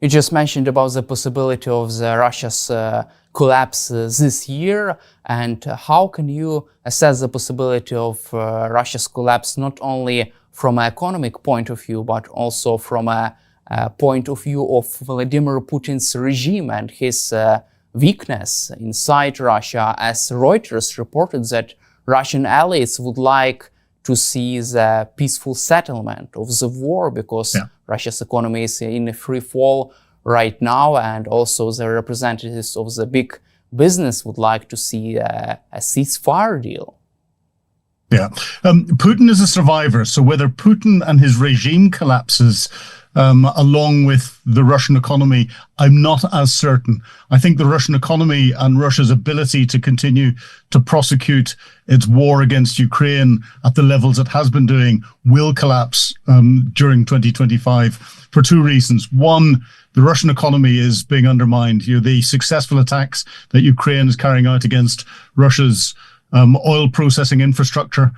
You just mentioned about the possibility of the Russia's collapse this year, and how can you assess the possibility of Russia's collapse not only from an economic point of view, but also from a point of view of Vladimir Putin's regime and his weakness inside Russia, as Reuters reported that Russian allies would like to see the peaceful settlement of the war because Russia's economy is in a free fall right now, and also the representatives of the big business would like to see a ceasefire deal. Yeah, Putin is a survivor, so whether Putin and his regime collapses along with the Russian economy, I'm not as certain. I think the Russian economy and Russia's ability to continue to prosecute its war against Ukraine at the levels it has been doing will collapse during 2025 for two reasons. One, the Russian economy is being undermined. The successful attacks that Ukraine is carrying out against Russia's oil processing infrastructure,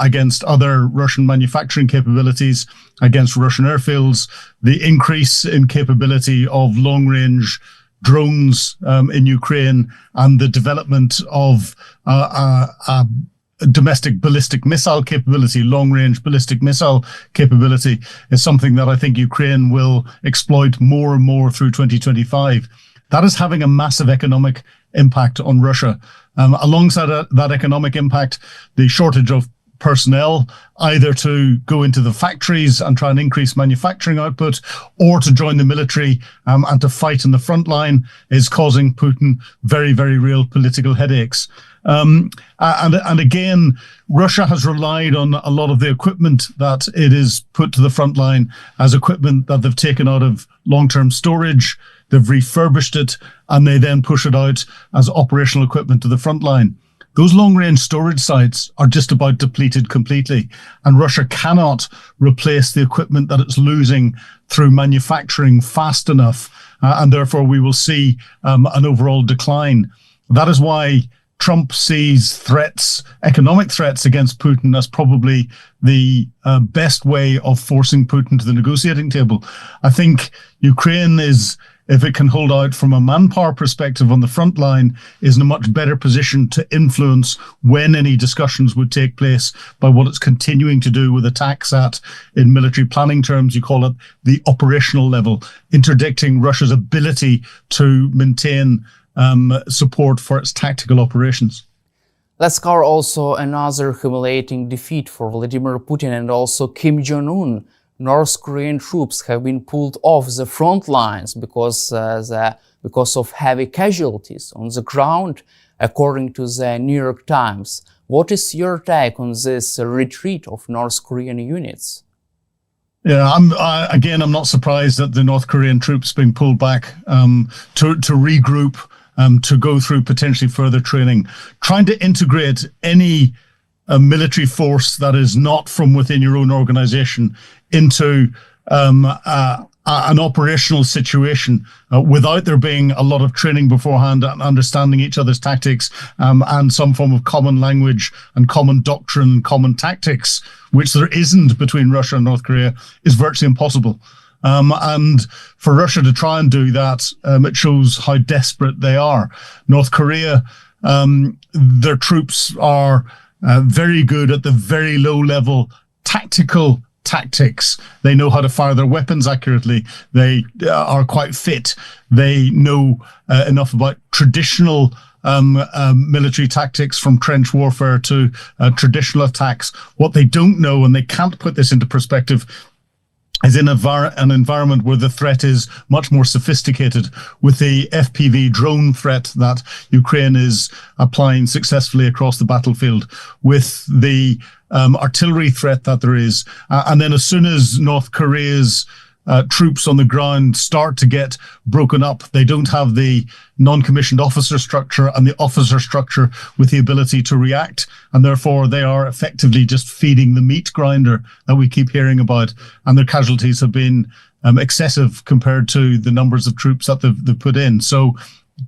against other Russian manufacturing capabilities, against Russian airfields, the increase in capability of long-range drones in Ukraine, and the development of domestic ballistic missile capability, long-range ballistic missile capability, is something that I think Ukraine will exploit more and more through 2025. That is having a massive economic impact on Russia. Alongside that economic impact, the shortage of personnel, either to go into the factories and try and increase manufacturing output, or to join the military and to fight in the front line, is causing Putin very, very real political headaches. And again, Russia has relied on a lot of the equipment that it is put to the front line as equipment that they've taken out of long-term storage. They've refurbished it, and they then push it out as operational equipment to the front line. Those long-range storage sites are just about depleted completely, and Russia cannot replace the equipment that it's losing through manufacturing fast enough, and therefore we will see an overall decline. That is why Trump sees threats, economic threats against Putin, as probably the best way of forcing Putin to the negotiating table. I think Ukraine is, if it can hold out from a manpower perspective on the front line, is in a much better position to influence when any discussions would take place by what it's continuing to do with attacks at, in military planning terms, you call it the operational level, interdicting Russia's ability to maintain support for its tactical operations. Let's cover also another humiliating defeat for Vladimir Putin and also Kim Jong-un. North Korean troops have been pulled off the front lines because of heavy casualties on the ground, according to the New York Times. What is your take on this retreat of North Korean units? Yeah, I'm not surprised that the North Korean troops being pulled back to regroup, to go through potentially further training. Trying to integrate any military force that is not from within your own organization into an operational situation without there being a lot of training beforehand and understanding each other's tactics and some form of common language and common doctrine, common tactics, which there isn't between Russia and North Korea, is virtually impossible. And for Russia to try and do that, it shows how desperate they are. North Korea, their troops are very good at the very low level tactical tactics. They know how to fire their weapons accurately. They are quite fit. They know enough about traditional military tactics, from trench warfare to traditional attacks. What they don't know, and they can't put this into perspective, is in an environment where the threat is much more sophisticated, with the FPV drone threat that Ukraine is applying successfully across the battlefield, with the artillery threat that there is. And then as soon as North Korea's troops on the ground start to get broken up, they don't have the non-commissioned officer structure and the officer structure with the ability to react, and therefore they are effectively just feeding the meat grinder that we keep hearing about, and their casualties have been excessive compared to the numbers of troops that they've put in. So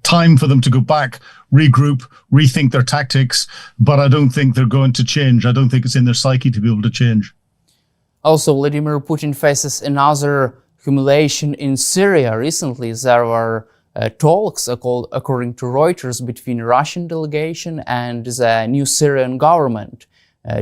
time for them to go back, regroup, rethink their tactics, but I don't think they're going to change. I don't think it's in their psyche to be able to change. Also, Vladimir Putin faces another humiliation in Syria. Recently, there were talks, according to Reuters, between Russian delegation and the new Syrian government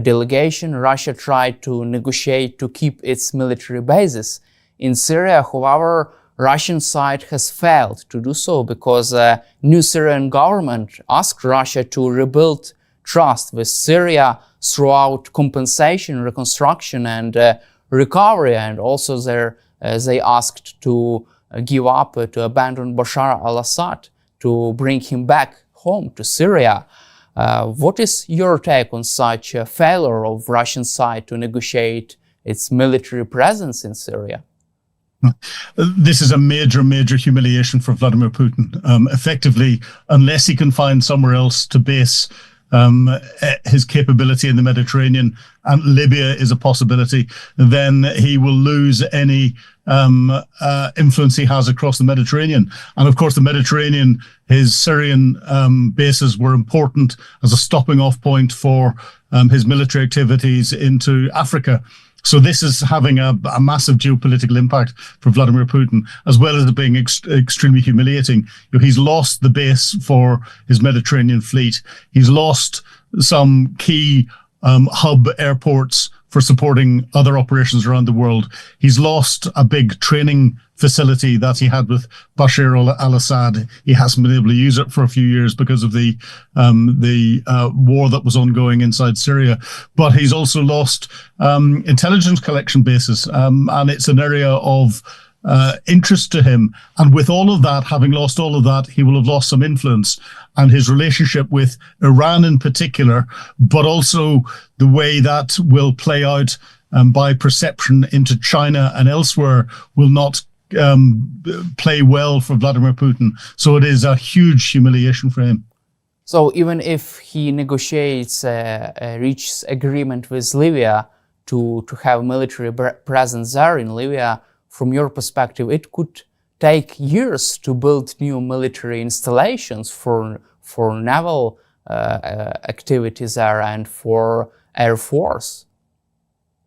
delegation. Russia tried to negotiate to keep its military bases in Syria. However, Russian side has failed to do so because the new Syrian government asked Russia to rebuild trust with Syria throughout compensation, reconstruction, and recovery. And also they asked to give up, to abandon Bashar al-Assad, to bring him back home to Syria. What is your take on such a failure of Russian side to negotiate its military presence in Syria? This is a major, major humiliation for Vladimir Putin. Effectively, unless he can find somewhere else to base his capability in the Mediterranean, and Libya is a possibility, then he will lose any influence he has across the Mediterranean. And of course, the Mediterranean, his Syrian bases were important as a stopping off point for his military activities into Africa. So this is having a massive geopolitical impact for Vladimir Putin, as well as it being extremely humiliating. You know, he's lost the base for his Mediterranean fleet. He's lost some key hub airports for supporting other operations around the world. He's lost a big training facility that he had with Bashar al-Assad. He hasn't been able to use it for a few years because of the war that was ongoing inside Syria. But he's also lost intelligence collection bases, and it's an area of interest to him. And with all of that, having lost all of that, he will have lost some influence, and his relationship with Iran in particular, but also the way that will play out by perception into China and elsewhere will not play well for Vladimir Putin. So it is a huge humiliation for him. So even if he negotiates, reaches agreement with Libya to have military presence there in Libya, from your perspective, it could take years to build new military installations for naval activities there and for Air Force.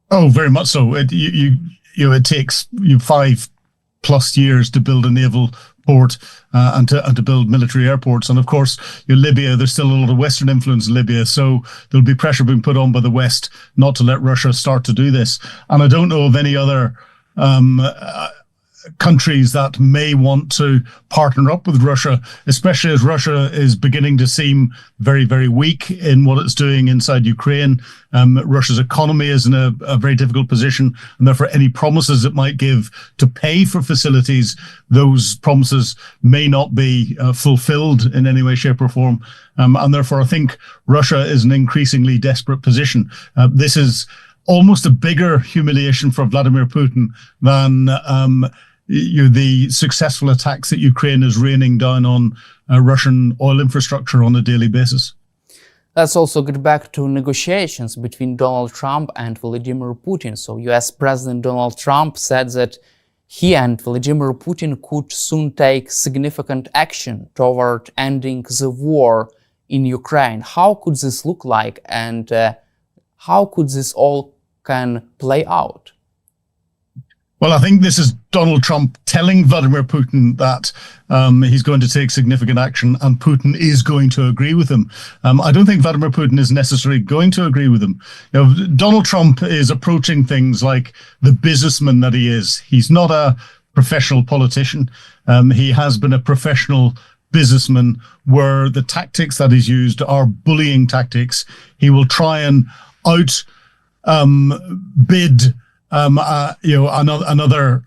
Oh, very much so. It takes you 5+ years to build a naval port and to build military airports. And of course, Libya, there's still a lot of Western influence in Libya, so there'll be pressure being put on by the West not to let Russia start to do this. And I don't know of any other countries that may want to partner up with Russia, especially as Russia is beginning to seem very, very weak in what it's doing inside Ukraine. Russia's economy is in a very difficult position, and therefore any promises it might give to pay for facilities, those promises may not be fulfilled in any way, shape or form. And therefore I think Russia is in an increasingly desperate position. This is almost a bigger humiliation for Vladimir Putin than the successful attacks that Ukraine is raining down on Russian oil infrastructure on a daily basis. Let's also get back to negotiations between Donald Trump and Vladimir Putin. So US President Donald Trump said that he and Vladimir Putin could soon take significant action toward ending the war in Ukraine. How could this look like, and how could this all can play out? Well, I think this is Donald Trump telling Vladimir Putin that he's going to take significant action, and Putin is going to agree with him. I don't think Vladimir Putin is necessarily going to agree with him. Donald Trump is approaching things like the businessman that he is. He's not a professional politician. He has been a professional businessman where the tactics that he's used are bullying tactics. He will try and bid another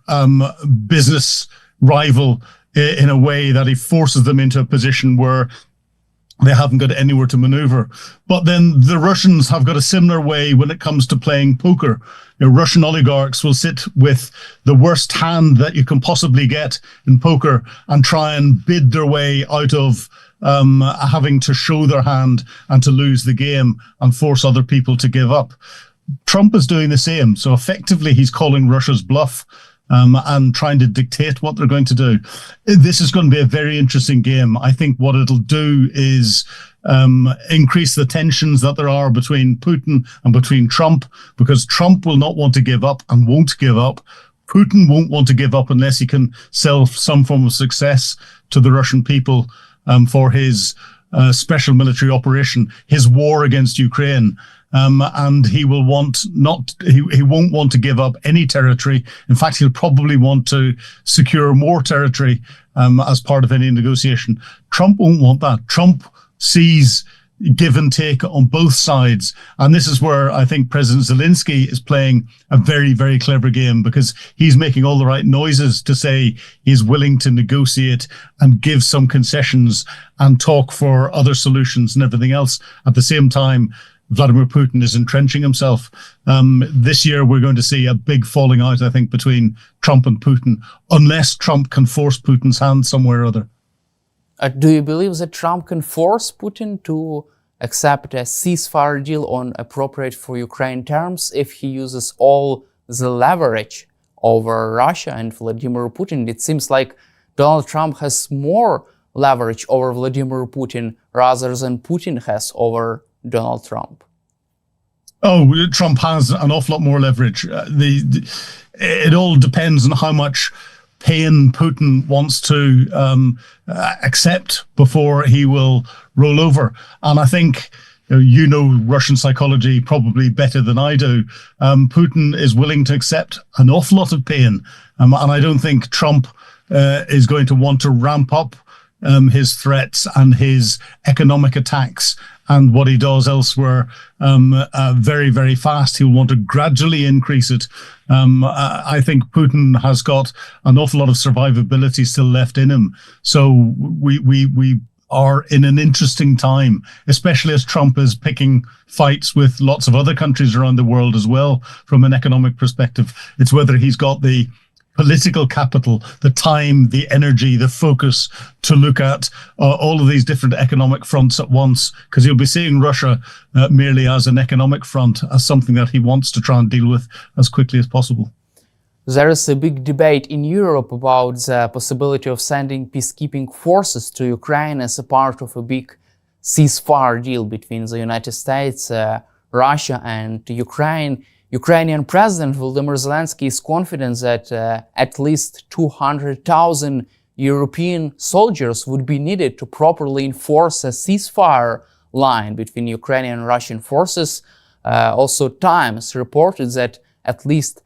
business rival in a way that he forces them into a position where they haven't got anywhere to maneuver. But then the Russians have got a similar way when it comes to playing poker. Russian oligarchs will sit with the worst hand that you can possibly get in poker and try and bid their way out of having to show their hand and to lose the game and force other people to give up. Trump is doing the same. So effectively, he's calling Russia's bluff and trying to dictate what they're going to do. This is going to be a very interesting game. I think what it'll do is increase the tensions that there are between Putin and between Trump, because Trump will not want to give up and won't give up. Putin won't want to give up unless he can sell some form of success to the Russian people for his special military operation, his war against Ukraine. And he will he won't want to give up any territory. In fact, he'll probably want to secure more territory as part of any negotiation. Trump won't want that. Trump sees give and take on both sides. And this is where I think President Zelensky is playing a very, very clever game, because he's making all the right noises to say he's willing to negotiate and give some concessions and talk for other solutions and everything else. At the same time, Vladimir Putin is entrenching himself. This year, we're going to see a big falling out, I think, between Trump and Putin, unless Trump can force Putin's hand somewhere or other. Do you believe that Trump can force Putin to accept a ceasefire deal on appropriate for Ukraine terms if he uses all the leverage over Russia and Vladimir Putin? It seems like Donald Trump has more leverage over Vladimir Putin rather than Putin has over Donald Trump. Oh, Trump has an awful lot more leverage. It all depends on how much pain Putin wants to accept before he will roll over. And I think, you know Russian psychology probably better than I do. Putin is willing to accept an awful lot of pain. And I don't think Trump is going to want to ramp up his threats and his economic attacks and what he does elsewhere very, very fast. He'll want to gradually increase it. I think Putin has got an awful lot of survivability still left in him. So we are in an interesting time, especially as Trump is picking fights with lots of other countries around the world as well from an economic perspective. It's whether he's got the political capital, the time, the energy, the focus to look at all of these different economic fronts at once, because he'll be seeing Russia merely as an economic front, as something that he wants to try and deal with as quickly as possible. There is a big debate in Europe about the possibility of sending peacekeeping forces to Ukraine as a part of a big ceasefire deal between the United States, Russia and Ukraine. Ukrainian President Volodymyr Zelensky is confident that at least 200,000 European soldiers would be needed to properly enforce a ceasefire line between Ukrainian and Russian forces. Also, Times reported that at least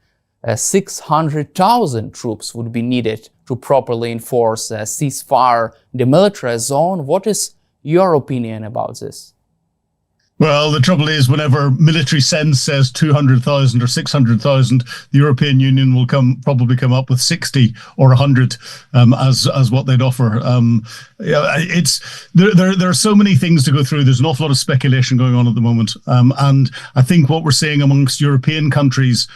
600,000 troops would be needed to properly enforce a ceasefire demilitarized zone. What is your opinion about this? Well, the trouble is, whenever military sense says 200,000 or 600,000, the European Union will probably come up with 60 or 100 as what they'd offer. There are so many things to go through. There's an awful lot of speculation going on at the moment, and I think what we're seeing amongst European countries,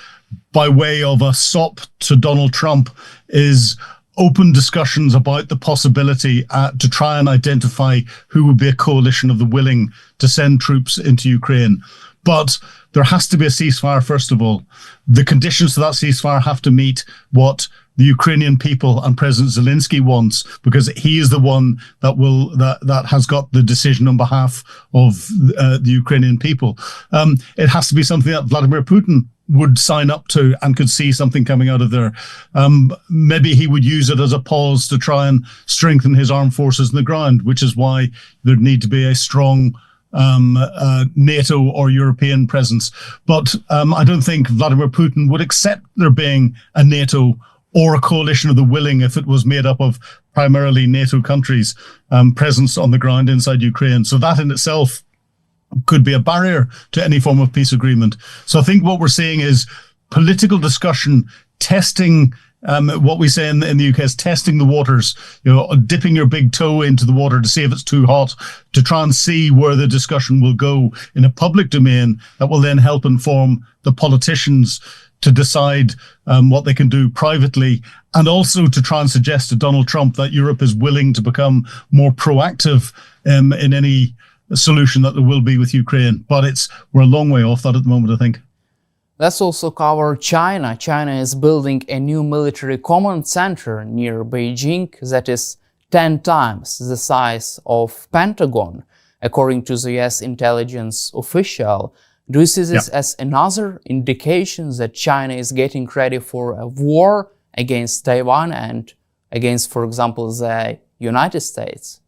by way of a sop to Donald Trump, is open discussions about the possibility to try and identify who would be a coalition of the willing to send troops into Ukraine. But there has to be a ceasefire, first of all. The conditions to that ceasefire have to meet what the Ukrainian people and President Zelensky wants, because he is the one that has got the decision on behalf of the Ukrainian people. It has to be something that Vladimir Putin would sign up to and could see something coming out of there. Maybe he would use it as a pause to try and strengthen his armed forces on the ground, which is why there'd need to be a strong NATO or European presence. But I don't think Vladimir Putin would accept there being a NATO or a coalition of the willing if it was made up of primarily NATO countries' presence on the ground inside Ukraine. So that in itself could be a barrier to any form of peace agreement. So I think what we're seeing is political discussion, testing what we say in the UK is testing the waters, dipping your big toe into the water to see if it's too hot, to try and see where the discussion will go in a public domain that will then help inform the politicians to decide what they can do privately, and also to try and suggest to Donald Trump that Europe is willing to become more proactive in any solution that there will be with Ukraine. But we're a long way off that at the moment, I think. Let's also cover China. China is building a new military command center near Beijing that is 10 times the size of Pentagon. According to the US intelligence official, Do you see this as another indication that China is getting ready for a war against Taiwan and against, for example, the United States?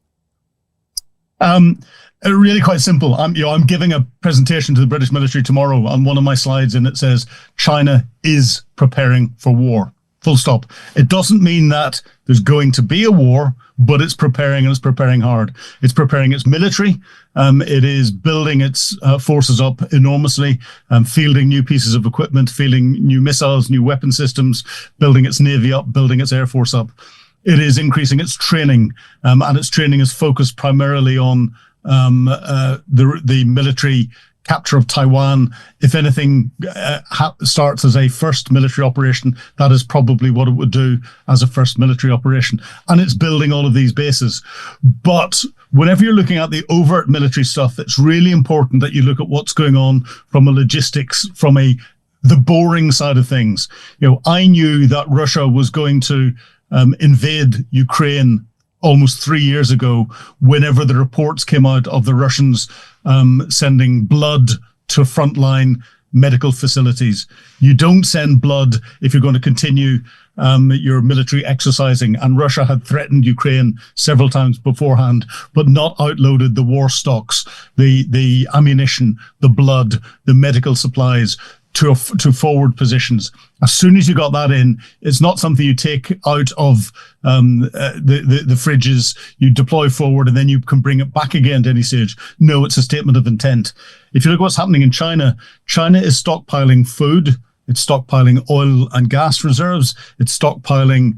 Really quite simple. I'm giving a presentation to the British military tomorrow. On one of my slides, and it says China is preparing for war. Full stop. It doesn't mean that there's going to be a war, but it's preparing, and it's preparing hard. It's preparing its military. It is building its forces up enormously, fielding new pieces of equipment, fielding new missiles, new weapon systems, building its navy up, building its air force up. It is increasing its training, and its training is focused primarily on the military capture of Taiwan. If anything starts as a first military operation, that is probably what it would do as a first military operation. And it's building all of these bases. But whenever you're looking at the overt military stuff, it's really important that you look at what's going on from a logistics, from the boring side of things. I knew that Russia was going to invade Ukraine almost 3 years ago, whenever the reports came out of the Russians sending blood to frontline medical facilities. You don't send blood if you're going to continue your military exercising. And Russia had threatened Ukraine several times beforehand, but not outloaded the war stocks, the ammunition, the blood, the medical supplies to forward positions. As soon as you got that in, it's not something you take out of the fridges, you deploy forward, and then you can bring it back again to any stage. No, it's a statement of intent. If you look at what's happening in China, China is stockpiling food, it's stockpiling oil and gas reserves, it's stockpiling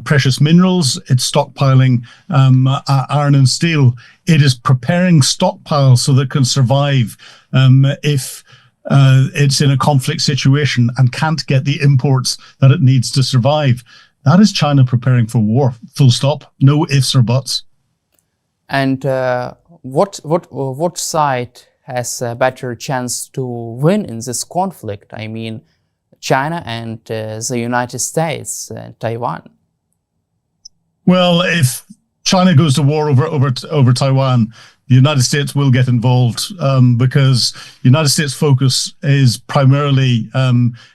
precious minerals, it's stockpiling iron and steel. It is preparing stockpiles so that it can survive if it's in a conflict situation and can't get the imports that it needs to survive. That is China preparing for war. Full stop. No ifs or buts. And what side has a better chance to win in this conflict? I mean, China and the United States and Taiwan. Well, if China goes to war over Taiwan, the United States will get involved because the United States' focus is primarily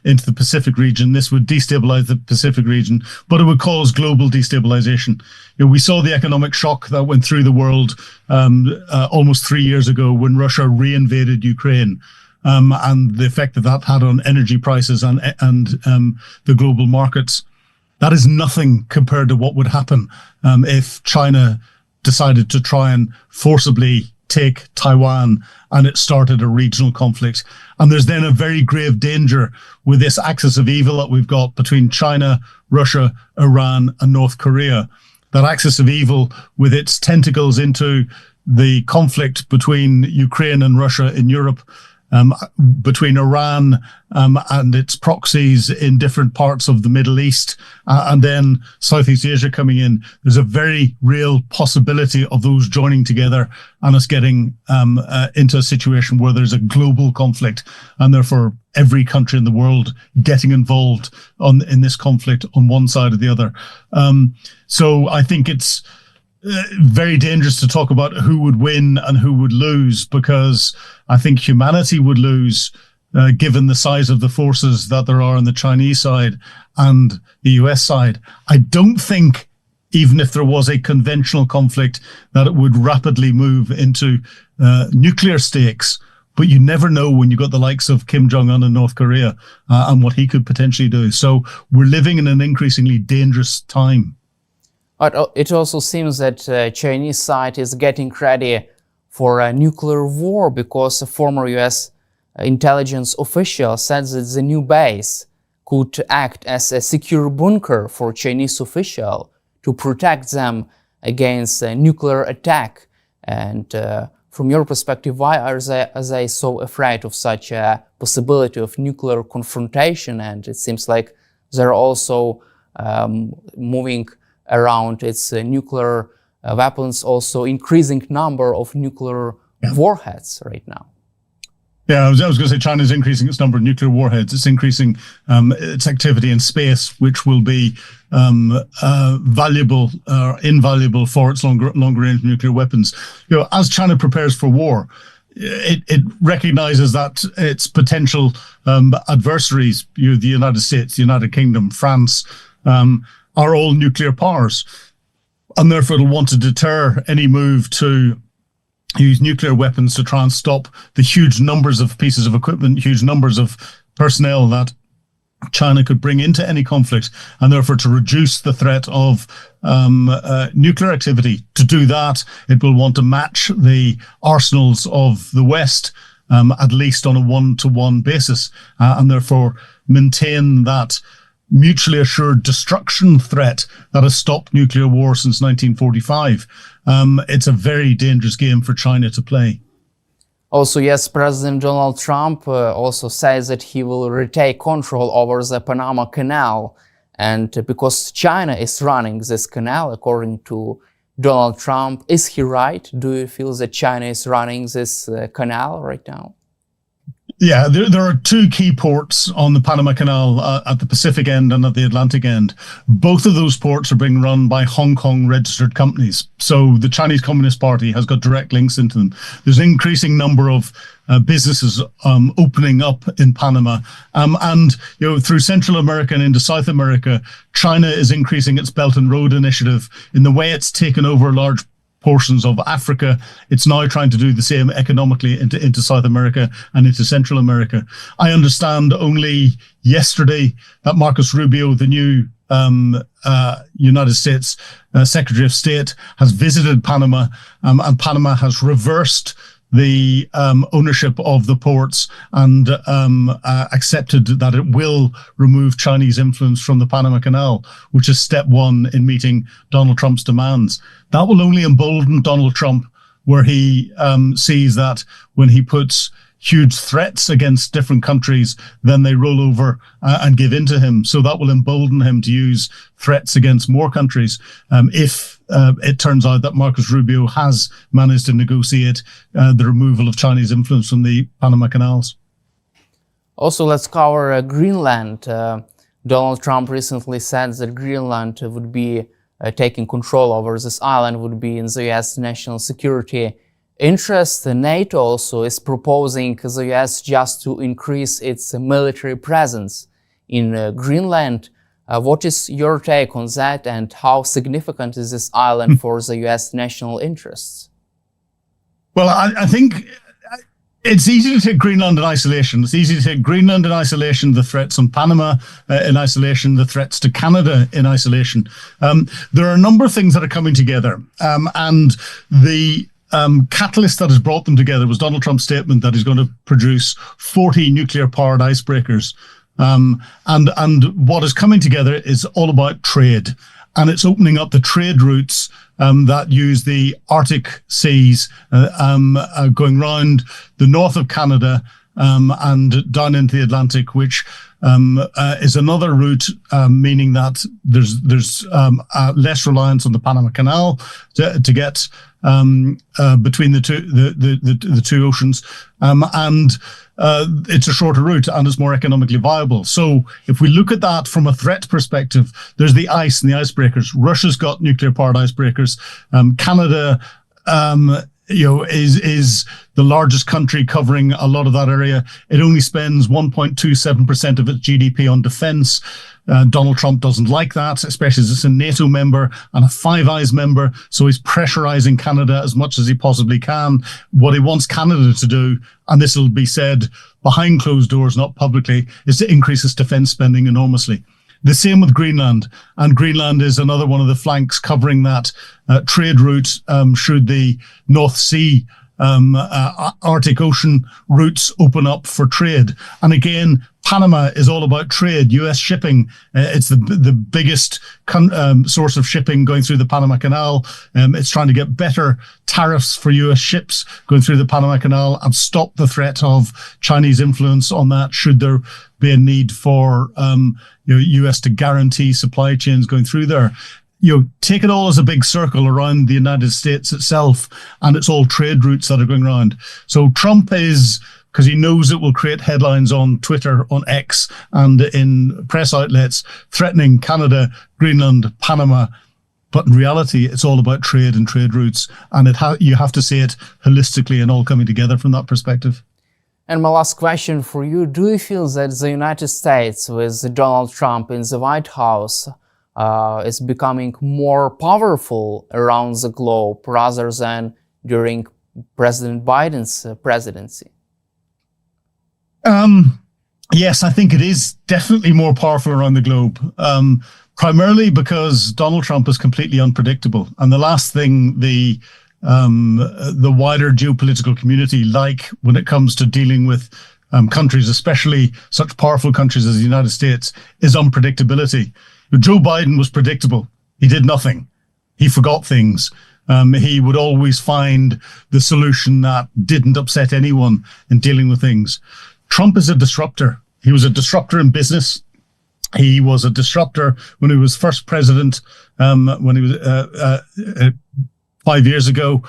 into the Pacific region. This would destabilize the Pacific region, but it would cause global destabilization. We saw the economic shock that went through the world almost 3 years ago when Russia reinvaded Ukraine. And the effect that had on energy prices and the global markets. That is nothing compared to what would happen if China decided to try and forcibly take Taiwan and it started a regional conflict. And there's then a very grave danger with this axis of evil that we've got between China, Russia, Iran, and North Korea. That axis of evil with its tentacles into the conflict between Ukraine and Russia in Europe, between Iran and its proxies in different parts of the Middle East, and then Southeast Asia coming in. There's a very real possibility of those joining together and us getting into a situation where there's a global conflict, and therefore every country in the world getting involved in this conflict on one side or the other. So I think it's very dangerous to talk about who would win and who would lose, because I think humanity would lose given the size of the forces that there are on the Chinese side and the US side. I don't think, even if there was a conventional conflict, that it would rapidly move into nuclear stakes. But you never know when you got the likes of Kim Jong-un in North Korea and what he could potentially do. So we're living in an increasingly dangerous time. But it also seems that the Chinese side is getting ready for a nuclear war, because a former US intelligence official said that the new base could act as a secure bunker for Chinese officials to protect them against a nuclear attack. And from your perspective, why are they so afraid of such a possibility of nuclear confrontation? And it seems like they're also moving around its nuclear weapons, also increasing number of nuclear warheads right now. Yeah, I was going to say China's increasing its number of nuclear warheads. It's increasing its activity in space, which will be valuable or invaluable for its longer range nuclear weapons. As China prepares for war, it recognizes that its potential adversaries, the United States, the United Kingdom, France, are all nuclear powers. And therefore it'll want to deter any move to use nuclear weapons to try and stop the huge numbers of pieces of equipment, huge numbers of personnel that China could bring into any conflict, and therefore to reduce the threat of nuclear activity. To do that, it will want to match the arsenals of the West, at least on a one-to-one basis, and therefore maintain that mutually assured destruction threat that has stopped nuclear war since 1945. It's a very dangerous game for China to play. Also, yes, President Donald Trump also says that he will retake control over the Panama Canal. And because China is running this canal, according to Donald Trump, is he right? Do you feel that China is running this canal right now? Yeah, there are two key ports on the Panama Canal at the Pacific end and at the Atlantic end. Both of those ports are being run by Hong Kong registered companies. So the Chinese Communist Party has got direct links into them. There's an increasing number of businesses opening up in Panama. And through Central America and into South America, China is increasing its Belt and Road Initiative. In the way it's taken over large portions of Africa, it's now trying to do the same economically into South America and into Central America. I understand only yesterday that Marcus Rubio, the new United States Secretary of State, has visited Panama, and Panama has reversed the ownership of the ports and accepted that it will remove Chinese influence from the Panama Canal, which is step one in meeting Donald Trump's demands. That will only embolden Donald Trump, where he sees that when he puts huge threats against different countries, then they roll over and give in to him. So that will embolden him to use threats against more countries if it turns out that Marcus Rubio has managed to negotiate the removal of Chinese influence from the Panama Canals. Also, let's cover Greenland. Donald Trump recently said that Greenland would be taking control over this island, would be in the U.S. national security interest. NATO also is proposing the U.S. just to increase its military presence in Greenland. What is your take on that, and how significant is this island for the U.S. national interests? Well, I think it's easy to take Greenland in isolation. It's easy to take Greenland in isolation, the threats on Panama in isolation, the threats to Canada in isolation. There are a number of things that are coming together, and the catalyst that has brought them together was Donald Trump's statement that he's going to produce 40 nuclear-powered icebreakers. And what is coming together is all about trade, and it's opening up the trade routes that use the Arctic seas, going round the north of Canada and down into the Atlantic, which is another route, meaning that there's less reliance on the Panama Canal to get between the two oceans, and it's a shorter route and it's more economically viable. So if we look at that from a threat perspective, there's the ice and the icebreakers. Russia's got nuclear-powered icebreakers. Canada is the largest country covering a lot of that area. It only spends 1.27% of its GDP on defense. Donald Trump doesn't like that, especially as it's a NATO member and a Five Eyes member. So he's pressurizing Canada as much as he possibly can. What he wants Canada to do, and this will be said behind closed doors, not publicly, is to increase its defense spending enormously. The same with Greenland, and Greenland is another one of the flanks covering that trade route should the North Sea, Arctic Ocean routes open up for trade. And again, Panama is all about trade, U.S. shipping. It's the biggest source of shipping going through the Panama Canal. It's trying to get better tariffs for U.S. ships going through the Panama Canal and stop the threat of Chinese influence on that should there be a need for U.S. to guarantee supply chains going through there. Take it all as a big circle around the United States itself, and it's all trade routes that are going around. So Trump is, because he knows it will create headlines on Twitter, on X, and in press outlets, threatening Canada, Greenland, Panama, But in reality, it's all about trade and trade routes. And you have to see it holistically and all coming together from that perspective. And my last question for you, do you feel that the United States with Donald Trump in the White House is becoming more powerful around the globe rather than during President Biden's presidency? Yes, I think it is definitely more powerful around the globe, primarily because Donald Trump is completely unpredictable. And the last thing the wider geopolitical community like when it comes to dealing with countries, especially such powerful countries as the United States, is unpredictability. Joe Biden was predictable. He did nothing. He forgot things. He would always find the solution that didn't upset anyone in dealing with things. Trump is a disruptor. He was a disruptor in business. He was a disruptor when he was first president, when he was 5 years ago.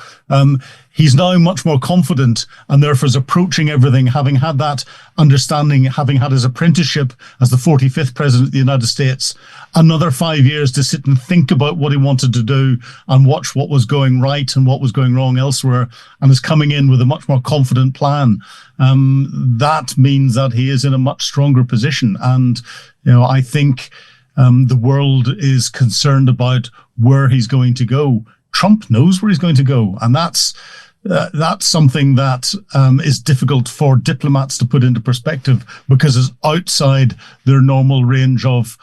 He's now much more confident and therefore is approaching everything, having had that understanding, having had his apprenticeship as the 45th president of the United States, another 5 years to sit and think about what he wanted to do and watch what was going right and what was going wrong elsewhere, and is coming in with a much more confident plan. That means that he is in a much stronger position. And, I think the world is concerned about where he's going to go. Trump knows where he's going to go, and that's something that is difficult for diplomats to put into perspective because it's outside their normal range of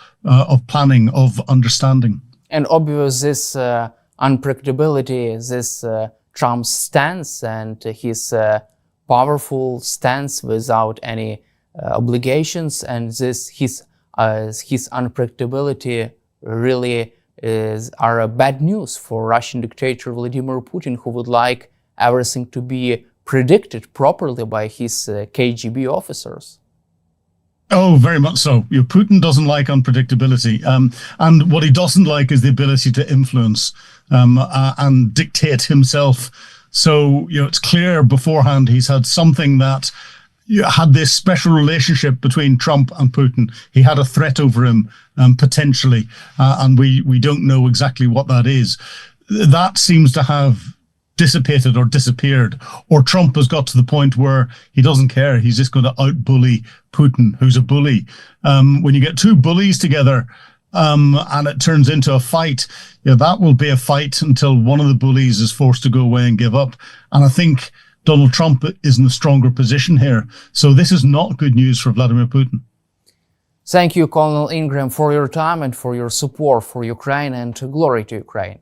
planning, of understanding. And obviously, this unpredictability, this Trump's stance and his powerful stance without any obligations, and his unpredictability really are bad news for Russian dictator Vladimir Putin, who would like everything to be predicted properly by his KGB officers. Oh, very much so. Putin doesn't like unpredictability. And what he doesn't like is the ability to influence and dictate himself. So, it's clear beforehand he's had something that had this special relationship between Trump and Putin. He had a threat over him, potentially, and we don't know exactly what that is. That seems to have dissipated or disappeared, or Trump has got to the point where he doesn't care. He's just going to out-bully Putin, who's a bully. When you get two bullies together and it turns into a fight, that will be a fight until one of the bullies is forced to go away and give up. And I think Donald Trump is in a stronger position here. So this is not good news for Vladimir Putin. Thank you, Colonel Ingram, for your time and for your support for Ukraine, and glory to Ukraine.